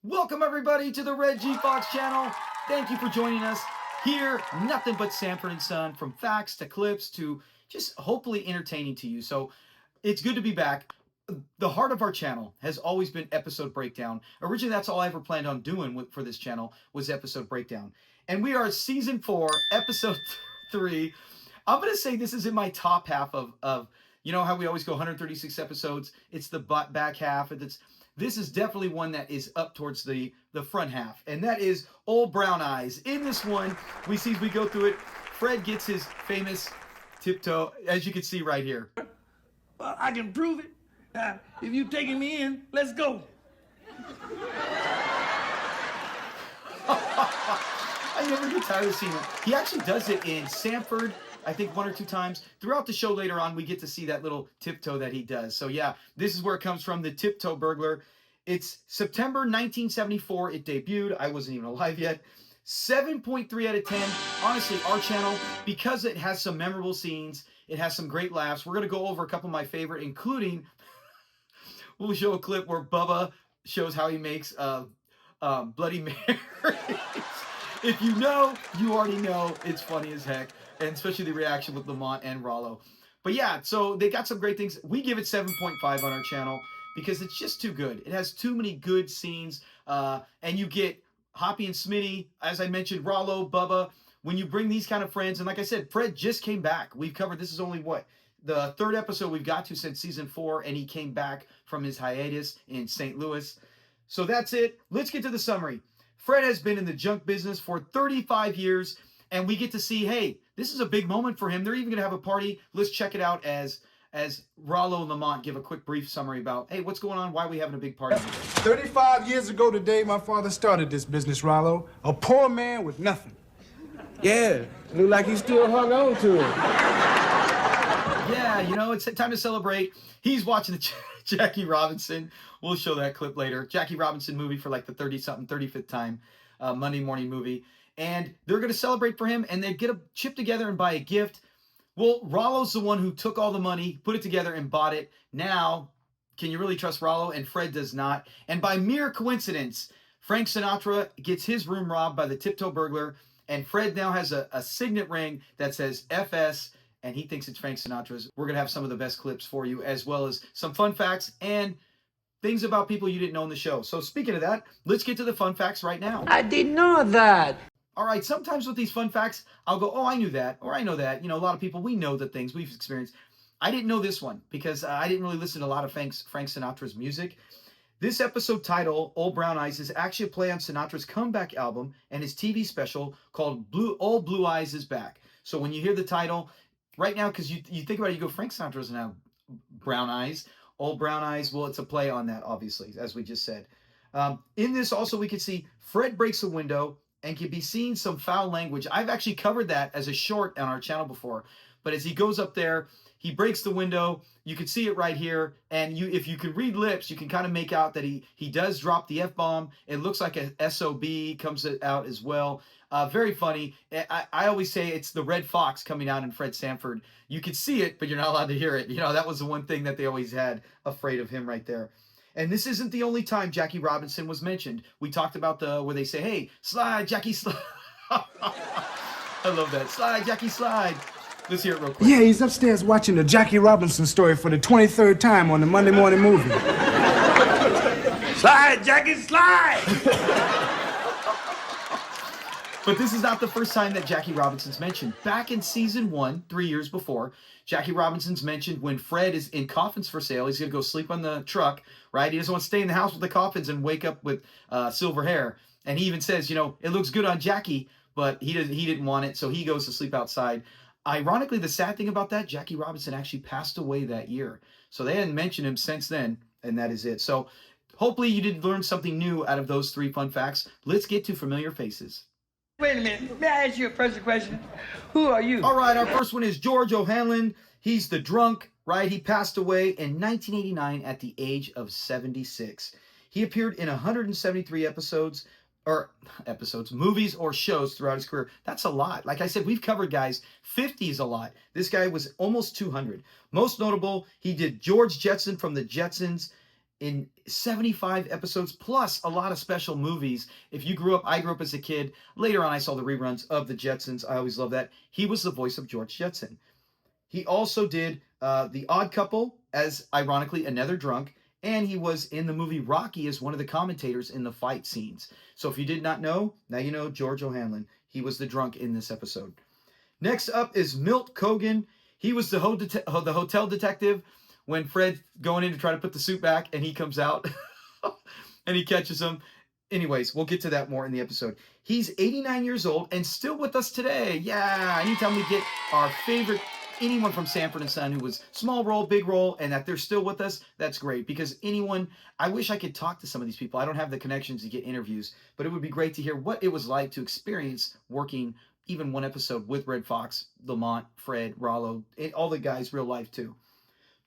Welcome everybody to the Red G Fox channel. Thank you for joining us here. Nothing but Sanford and Son, from facts to clips to just hopefully entertaining to you. So it's good to be back. The heart of our channel has always been episode breakdown. Originally, that's all I ever planned on doing for this channel was episode breakdown. And we are season 4, episode 3. I'm going to say this is in my top half of you know how we always go 136 episodes. It's the back half. This is definitely one that is up towards the front half. And that is Old Brown Eyes. In this one, we see as we go through it, Fred gets his famous tiptoe, as you can see right here. Well, I can prove it. If you taking me in, let's go. I never get tired of seeing it. He actually does it in Sanford, I think 1 or 2 times. Throughout the show later on, we get to see that little tiptoe that he does. So yeah, this is where it comes from, the tiptoe burglar. It's September 1974. It debuted. I wasn't even alive yet. 7.3 out of 10. Honestly, our channel, because it has some memorable scenes, it has some great laughs. We're going to go over a couple of my favorite, including we'll show a clip where Bubba shows how he makes Bloody Mary. If you know, you already know. It's funny as heck. And especially the reaction with Lamont and Rollo. But yeah, so they got some great things. We give it 7.5 on our channel because it's just too good. It has too many good scenes. And you get Hoppy and Smitty, as I mentioned, Rollo, Bubba. When you bring these kind of friends, and like I said, Fred just came back. We've covered, this is only what? The 3rd episode we've got to since season 4, and he came back from his hiatus in St. Louis. So that's it. Let's get to the summary. Fred has been in the junk business for 35 years, and we get to see, hey, this is a big moment for him. They're even going to have a party. Let's check it out as Rollo and Lamont give a quick brief summary about, hey, what's going on? Why are we having a big party? 35 years ago today, my father started this business, Rollo. A poor man with nothing. Yeah, look like he still hung on to it. Yeah, you know, it's time to celebrate. He's watching the Jackie Robinson. We'll show that clip later. Jackie Robinson movie for like the 30-something, 35th time, Monday morning movie. And they're going to celebrate for him, and they get a chip together and buy a gift. Well, Rollo's the one who took all the money, put it together, and bought it. Now, can you really trust Rollo? And Fred does not. And by mere coincidence, Frank Sinatra gets his room robbed by the tiptoe burglar, and Fred now has a signet ring that says FS, and he thinks it's Frank Sinatra's. We're going to have some of the best clips for you, as well as some fun facts and things about people you didn't know in the show. So speaking of that, let's get to the fun facts right now. I didn't know that. All right, sometimes with these fun facts, I'll go, oh, I knew that, or I know that. You know, a lot of people, we know the things we've experienced. I didn't know this one because I didn't really listen to a lot of Frank Sinatra's music. This episode title, Old Brown Eyes, is actually a play on Sinatra's comeback album and his TV special called Old Blue Eyes is Back. So when you hear the title, right now, because you think about it, you go, Frank Sinatra doesn't have brown eyes. Old Brown Eyes, well, it's a play on that, obviously, as we just said. In this, also, we can see Fred breaks a window and can be seen some foul language. I've actually covered that as a short on our channel before. But as he goes up there, he breaks the window. You can see it right here. And if you can read lips, you can kind of make out that he does drop the F-bomb. It looks like a SOB comes out as well. Very funny. I always say it's the red fox coming out in Fred Sanford. You can see it, but you're not allowed to hear it. You know, that was the one thing that they always had afraid of him right there. And this isn't the only time Jackie Robinson was mentioned. We talked about where they say, hey, slide, Jackie, slide. I love that. Slide, Jackie, slide. Let's hear it real quick. Yeah, he's upstairs watching the Jackie Robinson story for the 23rd time on the Monday morning movie. Slide, Jackie, slide! But this is not the first time that Jackie Robinson's mentioned. Back in season 1, 3 years before, Jackie Robinson's mentioned when Fred is in coffins for sale. He's going to go sleep on the truck, right? He doesn't want to stay in the house with the coffins and wake up with silver hair. And he even says, you know, it looks good on Jackie, but he didn't want it, so he goes to sleep outside. Ironically, the sad thing about that, Jackie Robinson actually passed away that year. So they hadn't mentioned him since then, and that is it. So hopefully you did learn something new out of those 3 fun facts. Let's get to familiar faces. Wait a minute. May I ask you a personal question? Who are you? All right, our first one is George O'Hanlon. He's the drunk, right? He passed away in 1989 at the age of 76. He appeared in 173 movies or shows throughout his career. That's a lot. Like I said, we've covered guys. 50 is a lot. This guy was almost 200. Most notable, he did George Jetson from the Jetsons in 75 episodes, plus a lot of special movies. If you I grew up as a kid. Later on, I saw the reruns of the Jetsons. I always love that. He was the voice of George Jetson. He also did The Odd Couple as, ironically, another drunk. And he was in the movie Rocky as one of the commentators in the fight scenes. So if you did not know, now you know George O'Hanlon. He was the drunk in this episode. Next up is Milt Cogan. He was the hotel detective when Fred's going in to try to put the suit back, and he comes out and he catches him. Anyways, we'll get to that more in the episode. He's 89 years old and still with us today. Yeah, anytime we get our favorite, anyone from Sanford and Son who was small role, big role, and that they're still with us, that's great. Because I wish I could talk to some of these people. I don't have the connections to get interviews, but it would be great to hear what it was like to experience working even one episode with Red Fox, Lamont, Fred, Rollo, all the guys, real life too.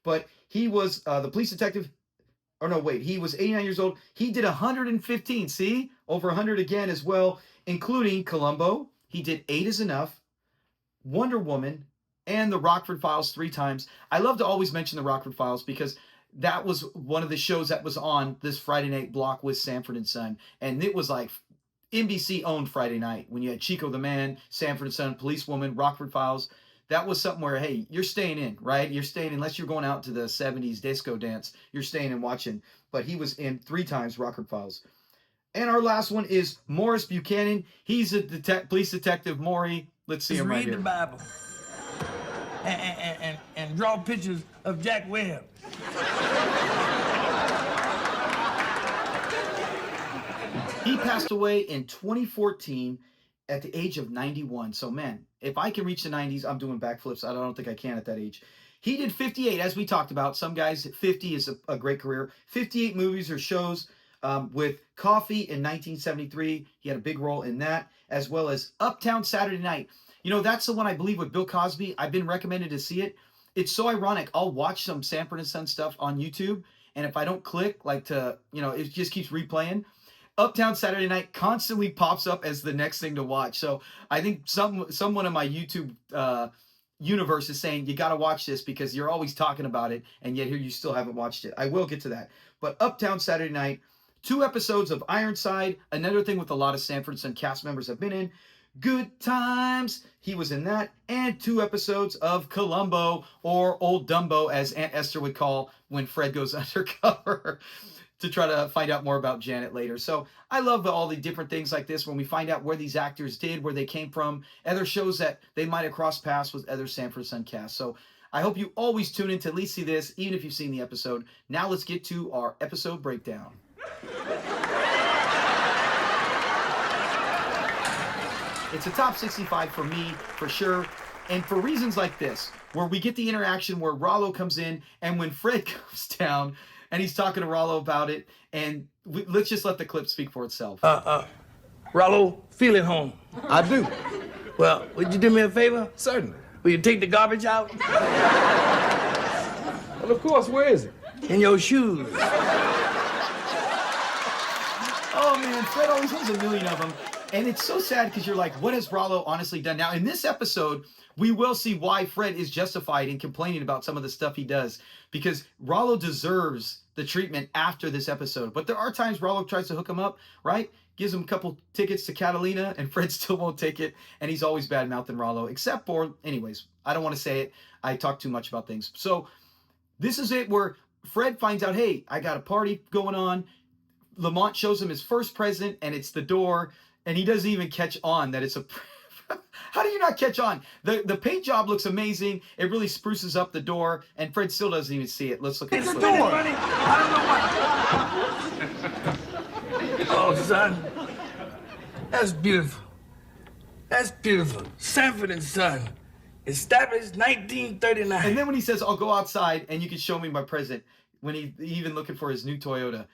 But he was the police detective. Or no, wait, he was 89 years old. He did 115, see? Over 100 again as well, including Columbo. He did 8 is Enough, Wonder Woman, and the Rockford Files 3 times. I love to always mention the Rockford Files because that was one of the shows that was on this Friday night block with Sanford and Son. And it was like NBC owned Friday night when you had Chico the Man, Sanford and Son, Policewoman, Rockford Files. That was something where, hey, you're staying in, right? You're staying, unless you're going out to the 70s disco dance, you're staying and watching. But he was in 3 times Rockford Files. And our last one is Morris Buchanan. He's a police detective, Maury. Let's see him right here. Read the Bible and draw pictures of Jack Webb. He passed away in 2014 at the age of 91. So, man, if I can reach the 90s, I'm doing backflips. I don't think I can at that age. He did 58, as we talked about. Some guys, 50 is a great career. 58 movies or shows with Coffee in 1973. He had a big role in that, as well as Uptown Saturday Night. You know, that's the one I believe with Bill Cosby. I've been recommended to see it. It's so ironic. I'll watch some Sanford and Son stuff on YouTube, and if I don't click, it just keeps replaying. Uptown Saturday Night constantly pops up as the next thing to watch. So I think someone in my YouTube universe is saying, you got to watch this because you're always talking about it, and yet here you still haven't watched it. I will get to that. But Uptown Saturday Night, 2 episodes of Ironside, another thing with a lot of Sanford and Son cast members have been in. Good Times, he was in that, and 2 episodes of Columbo, or Old Dumbo, as Aunt Esther would call when Fred goes undercover to try to find out more about Janet later. So I love all the different things like this when we find out where these actors did, where they came from, other shows that they might have crossed paths with other Sanford Son casts. So I hope you always tune in to at least see this, even if you've seen the episode. Now let's get to our episode breakdown. It's a top 65 for me, for sure. And for reasons like this, where we get the interaction where Rollo comes in, and when Fred comes down, and he's talking to Rollo about it, and let's just let the clip speak for itself. Rollo, feel at home. I do. Well, would you do me a favor? Certainly. Will you take the garbage out? Well, of course. Where is it? In your shoes. Oh, man, Fred always has a million of them. And it's so sad because you're like, what has Rollo honestly done? Now, in this episode, we will see why Fred is justified in complaining about some of the stuff he does, because Rollo deserves the treatment after this episode. But there are times Rollo tries to hook him up, right? Gives him a couple tickets to Catalina, and Fred still won't take it. And he's always bad-mouthing Rollo, except for, anyways, I don't want to say it. I talk too much about things. So this is it where Fred finds out, hey, I got a party going on. Lamont shows him his first present, and it's the door. And he doesn't even catch on that it's a... How do you not catch on? The paint job looks amazing. It really spruces up the door, and Fred still doesn't even see it. Let's look at the door. I don't know what. Oh, son. That's beautiful. That's beautiful. Sanford and Son. Established 1939. And then when he says, I'll go outside and you can show me my present, when he's even looking for his new Toyota.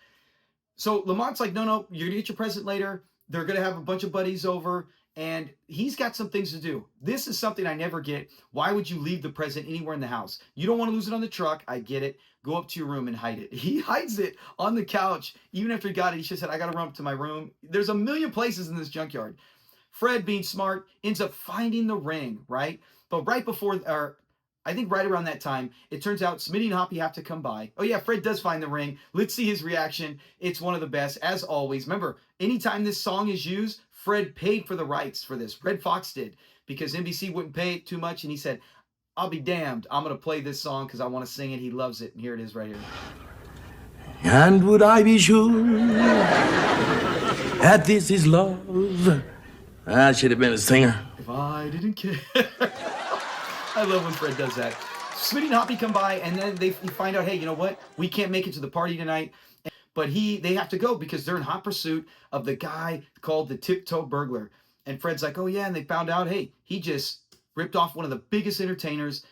So Lamont's like, no, you're going to get your present later. They're going to have a bunch of buddies over, and he's got some things to do. This is something I never get. Why would you leave the present anywhere in the house? You don't want to lose it on the truck. I get it. Go up to your room and hide it. He hides it on the couch. Even after he got it, he just said, I got to run up to my room. There's a million places in this junkyard. Fred, being smart, ends up finding the ring, right? But right before, I think right around that time, it turns out Smitty and Hoppy have to come by. Oh yeah, Fred does find the ring. Let's see his reaction. It's one of the best, as always. Remember, anytime this song is used, Fred paid for the rights for this. Red Fox did, because NBC wouldn't pay it too much, and he said, I'll be damned. I'm going to play this song because I want to sing it. He loves it. And here it is right here. And would I be sure that this is love? I should have been a singer. If I didn't care. I love when Fred does that. Smitty and Hoppy come by, and then they find out, hey, you know what? We can't make it to the party tonight. But they have to go because they're in hot pursuit of the guy called the Tiptoe Burglar. And Fred's like, oh, yeah. And they found out, hey, he just ripped off one of the biggest entertainers.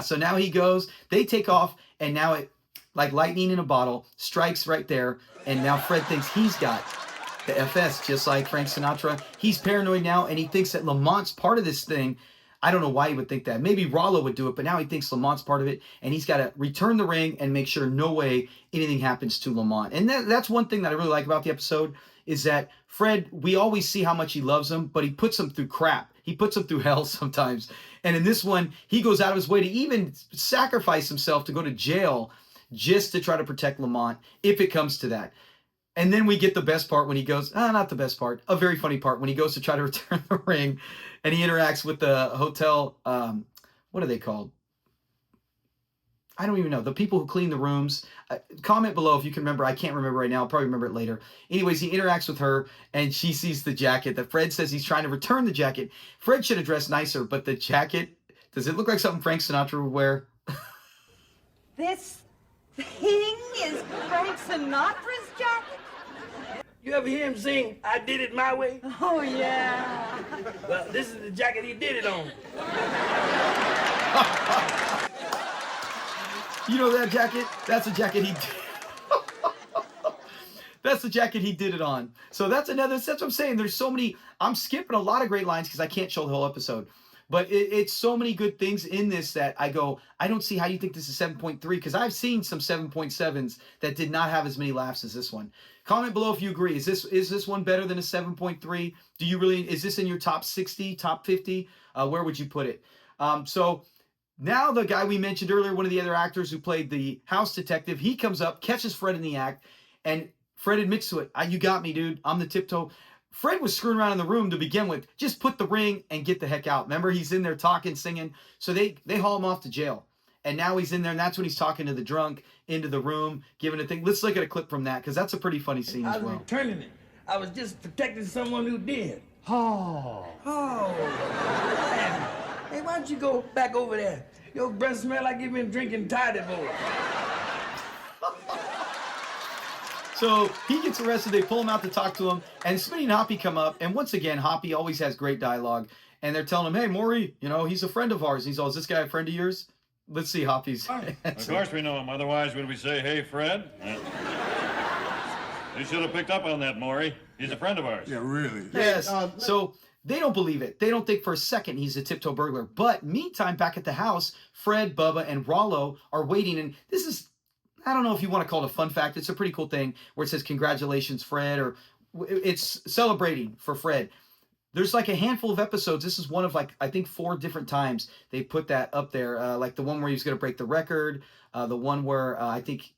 So now he goes. They take off, and now it, like lightning in a bottle, strikes right there. And now Fred thinks he's got the FS, just like Frank Sinatra. He's paranoid now, and he thinks that Lamont's part of this thing. I don't know why he would think that. Maybe Rollo would do it, but now he thinks Lamont's part of it, and he's got to return the ring and make sure no way anything happens to Lamont. And that's one thing that I really like about the episode, is that Fred, we always see how much he loves him, but he puts him through crap. He puts him through hell sometimes. And in this one, he goes out of his way to even sacrifice himself to go to jail just to try to protect Lamont, if it comes to that. And then we get the best part when he goes, not the best part, a very funny part, when he goes to try to return the ring, and he interacts with the hotel, what are they called? I don't even know. The people who clean the rooms. Comment below if you can remember. I can't remember right now. I'll probably remember it later. Anyways, he interacts with her, and she sees the jacket that Fred says he's trying to return the jacket. Fred should have dressed nicer, but the jacket, does it look like something Frank Sinatra would wear? This thing is Frank Sinatra's jacket? You ever hear him sing, I Did It My Way? Oh, yeah. Well, this is the jacket he did it on. You know that jacket? That's the jacket he did. That's the jacket he did it on. So that's what I'm saying. There's so many, I'm skipping a lot of great lines because I can't show the whole episode. But it's so many good things in this that I go, I don't see how you think this is 7.3, because I've seen some 7.7s that did not have as many laughs as this one. Comment below if you agree. Is this one better than a 7.3? Is this in your top 60, top 50? Where would you put it? So now the guy we mentioned earlier, one of the other actors who played the house detective, he comes up, catches Fred in the act, and Fred admits to it. You got me, dude. I'm the Tiptoe. Fred was screwing around in the room to begin with. Just put the ring and get the heck out. Remember, he's in there talking, singing. So they haul him off to jail. And now he's in there, and that's when he's talking to the drunk into the room, giving a thing. Let's look at a clip from that, because that's a pretty funny scene as I was well. returning it. I was just protecting someone who did. Oh. Man. Hey, why don't you go back over there? Your breath smell like you've been drinking Tidy Boy. So he gets arrested. They pull him out to talk to him. And Smitty and Hoppy come up. And once again, Hoppy always has great dialogue. And they're telling him, hey, Maury, he's a friend of ours. And he's all, is this guy a friend of yours? Let's see Hoppy's. Of course we know him. Otherwise, would we say, hey, Fred? You should have picked up on that, Maury. He's a friend of ours. Yeah, really. Yes. So they don't believe it. They don't think for a second he's a Tiptoe Burglar. But meantime, back at the house, Fred, Bubba, and Rollo are waiting. And this is, I don't know if you want to call it a fun fact. It's a pretty cool thing where it says, congratulations, Fred, or it's celebrating for Fred. There's like a handful of episodes. This is one of I think 4 different times they put that up there. Like the one where he was going to break the record. The one where I think,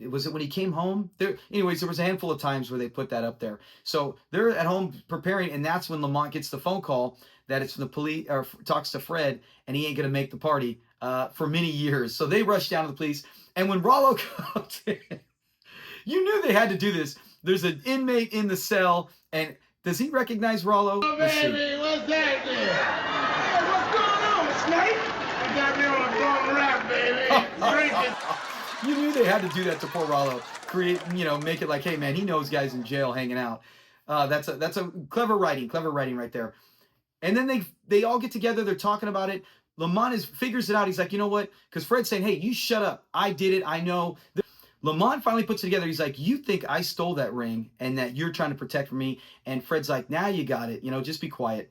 was it when he came home? Anyways, there was a handful of times where they put that up there. So they're at home preparing, and that's when Lamont gets the phone call that it's from the police, or talks to Fred, and he ain't going to make the party for many years. So they rush down to the police. And when Rollo comes in, you knew they had to do this. There's an inmate in the cell, and does he recognize Rollo? Oh, baby, what's that there? Hey, what's going on, Snake? You got me on a bum rap, baby. Drinking. You knew they had to do that to poor Rollo. Make it like, hey, man, he knows guys in jail hanging out. That's a clever writing right there. And then they all get together. They're talking about it. Lamont figures it out. He's like, you know what? Because Fred's saying, hey, you shut up. I did it. I know. Lamont finally puts it together. He's like, you think I stole that ring and that you're trying to protect me? And Fred's like, now you got it. Just be quiet.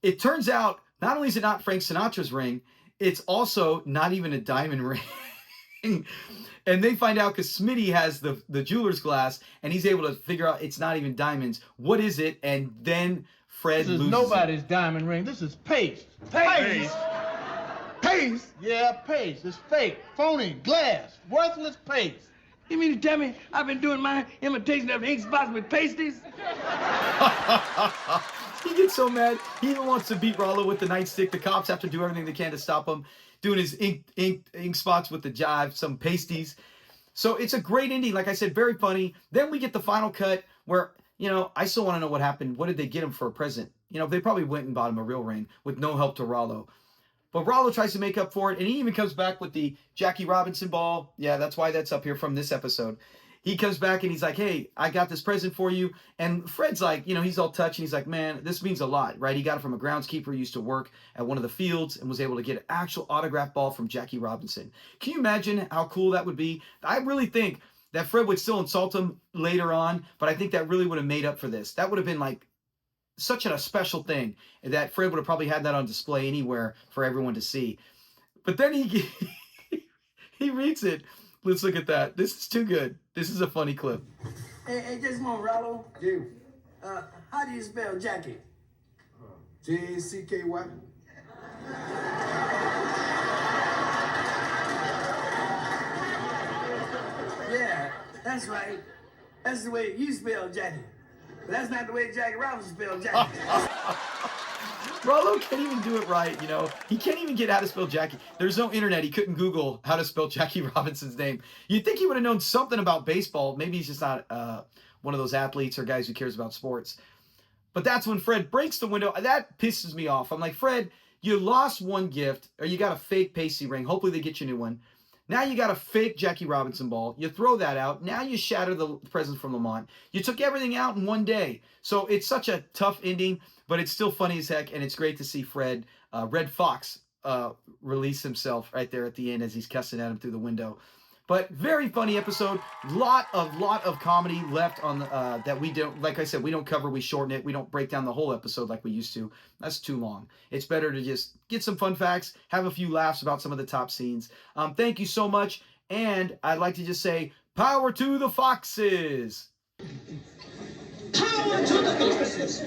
It turns out, not only is it not Frank Sinatra's ring, it's also not even a diamond ring. And they find out because Smitty has the jeweler's glass, and he's able to figure out it's not even diamonds. What is it? And then Fred loses This is nobody's diamond ring. This is paste. Paste. Paste? Yeah, paste. It's fake, phony, glass, worthless paste. You mean to tell me I've been doing my imitation of ink spots with pasties? He gets so mad. He even wants to beat Rollo with the nightstick. The cops have to do everything they can to stop him, doing his ink spots with the jive, some pasties. So it's a great ending. Like I said, very funny. Then we get the final cut where, I still want to know what happened. What did they get him for a present? They probably went and bought him a real ring with no help to Rollo. But Rollo tries to make up for it, and he even comes back with the Jackie Robinson ball. Yeah, that's why that's up here from this episode. He comes back and he's like, hey, I got this present for you. And Fred's like, he's all touched. And he's like, man, this means a lot, right? He got it from a groundskeeper who used to work at one of the fields and was able to get an actual autographed ball from Jackie Robinson. Can you imagine how cool that would be? I really think that Fred would still insult him later on, but I think that really would have made up for this. That would have been like such a special thing that Fred would have probably had that on display anywhere for everyone to see. But then he reads it. Let's look at that. This is too good. This is a funny clip. Hey, just a moment, Rollo. You. How do you spell Jackie? Jacky. Yeah, that's right. That's the way you spell Jackie. But that's not the way Jackie Robinson spelled Jackie. Rollo can't even do it right, He can't even get how to spell Jackie. There's no internet. He couldn't Google how to spell Jackie Robinson's name. You'd think he would have known something about baseball. Maybe he's just not one of those athletes or guys who cares about sports. But that's when Fred breaks the window. That pisses me off. I'm like, Fred, you lost one gift, or you got a fake pasty ring. Hopefully they get you a new one. Now you got a fake Jackie Robinson ball. You throw that out. Now you shatter the presents from Lamont. You took everything out in one day. So it's such a tough ending, but it's still funny as heck, and it's great to see Fred, Red Fox, release himself right there at the end as he's cussing at him through the window. But very funny episode. Lot of comedy left on that we don't, like I said, we don't cover. We shorten it. We don't break down the whole episode like we used to. That's too long. It's better to just get some fun facts, have a few laughs about some of the top scenes. Thank you so much, and I'd like to just say, power to the Foxes. Power to the Foxes.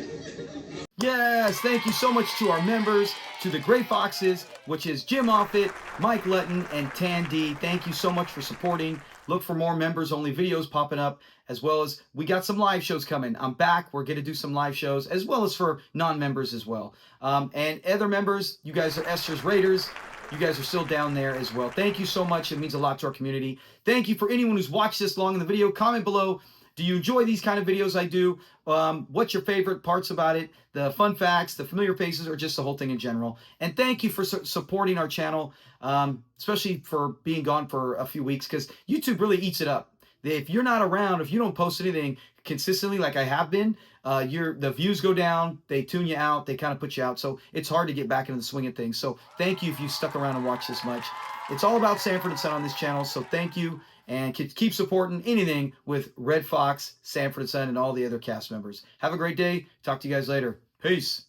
Yes, thank you so much to our members, to the Great Foxes, which is Jim Offit, Mike Lutton, and Tan D. Thank you so much for supporting. Look for more members-only videos popping up, as well as we got some live shows coming. I'm back. We're going to do some live shows, as well as for non-members as well. And other members, you guys are Esther's Raiders. You guys are still down there as well. Thank you so much. It means a lot to our community. Thank you for anyone who's watched this long in the video. Comment below. Do you enjoy these kind of videos I do? What's your favorite parts about it? The fun facts, the familiar faces, or just the whole thing in general? And thank you for supporting our channel, especially for being gone for a few weeks, because YouTube really eats it up. If you're not around, if you don't post anything consistently like I have been, the views go down, they tune you out, they kind of put you out. So it's hard to get back into the swing of things. So thank you if you stuck around and watched this much. It's all about Sanford and Son on this channel, so thank you. And keep supporting anything with Red Fox, Sanford and Son, and all the other cast members. Have a great day. Talk to you guys later. Peace.